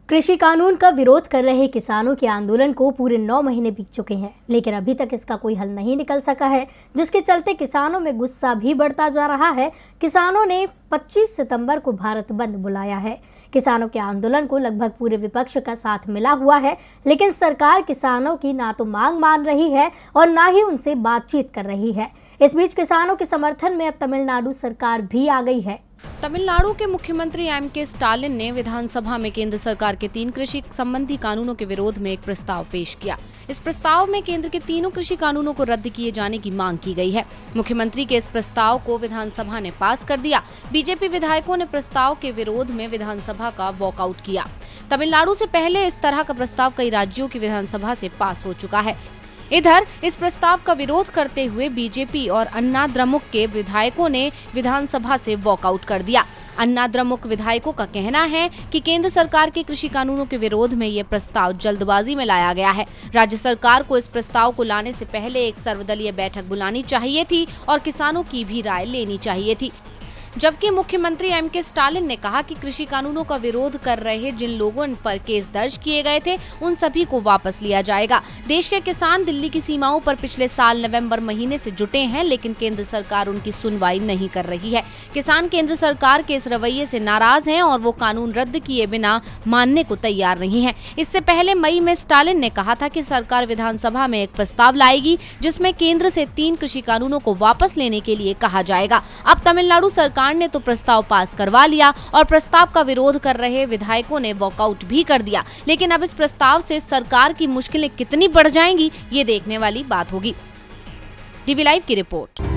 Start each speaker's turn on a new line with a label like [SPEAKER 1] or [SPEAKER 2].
[SPEAKER 1] कृषि कानून का विरोध कर रहे किसानों के आंदोलन को पूरे 9 महीने बीत चुके हैं, लेकिन अभी तक इसका कोई हल नहीं निकल सका है, जिसके चलते किसानों में गुस्सा भी बढ़ता जा रहा है। किसानों ने 25 सितंबर को भारत बंद बुलाया है। किसानों के आंदोलन को लगभग पूरे विपक्ष का साथ मिला हुआ है, लेकिन सरकार किसानों की ना तो मांग मान रही है और ना ही उनसे बातचीत कर रही है। इस बीच किसानों के समर्थन में अब तमिलनाडु सरकार भी आ गई है।
[SPEAKER 2] तमिलनाडु के मुख्यमंत्री एम.के. स्टालिन ने विधानसभा में केंद्र सरकार के 3 कृषि संबंधी कानूनों के विरोध में एक प्रस्ताव पेश किया। इस प्रस्ताव में केंद्र के तीनों कृषि कानूनों को रद्द किए जाने की मांग की गई है। मुख्यमंत्री के इस प्रस्ताव को विधानसभा ने पास कर दिया। बीजेपी विधायकों ने प्रस्ताव के विरोध में विधानसभा का वॉकआउट किया। तमिलनाडु से पहले इस तरह का प्रस्ताव कई राज्यों की विधानसभा से पास हो चुका है। इधर इस प्रस्ताव का विरोध करते हुए बीजेपी और अन्ना द्रमुक के विधायकों ने विधानसभा से वॉकआउट कर दिया। अन्ना द्रमुक विधायकों का कहना है कि केंद्र सरकार के कृषि कानूनों के विरोध में ये प्रस्ताव जल्दबाजी में लाया गया है। राज्य सरकार को इस प्रस्ताव को लाने से पहले एक सर्वदलीय बैठक बुलानी चाहिए थी और किसानों की भी राय लेनी चाहिए थी। जबकि मुख्यमंत्री एम.के. स्टालिन ने कहा कि कृषि कानूनों का विरोध कर रहे जिन लोगों पर केस दर्ज किए गए थे उन सभी को वापस लिया जाएगा। देश के किसान दिल्ली की सीमाओं पर पिछले साल नवंबर महीने से जुटे हैं, लेकिन केंद्र सरकार उनकी सुनवाई नहीं कर रही है। किसान केंद्र सरकार के इस रवैये से नाराज हैं और वो कानून रद्द किए बिना मानने को तैयार नहीं है। इससे पहले मई में स्टालिन ने कहा था कि सरकार विधानसभा में एक प्रस्ताव लाएगी जिसमें केंद्र से 3 कृषि कानूनों को वापस लेने के लिए कहा जाएगा। अब तमिलनाडु सरकार ने तो प्रस्ताव पास करवा लिया और प्रस्ताव का विरोध कर रहे विधायकों ने वॉकआउट भी कर दिया, लेकिन अब इस प्रस्ताव से सरकार की मुश्किलें कितनी बढ़ जाएंगी ये देखने वाली बात होगी। टीवी लाइव की रिपोर्ट।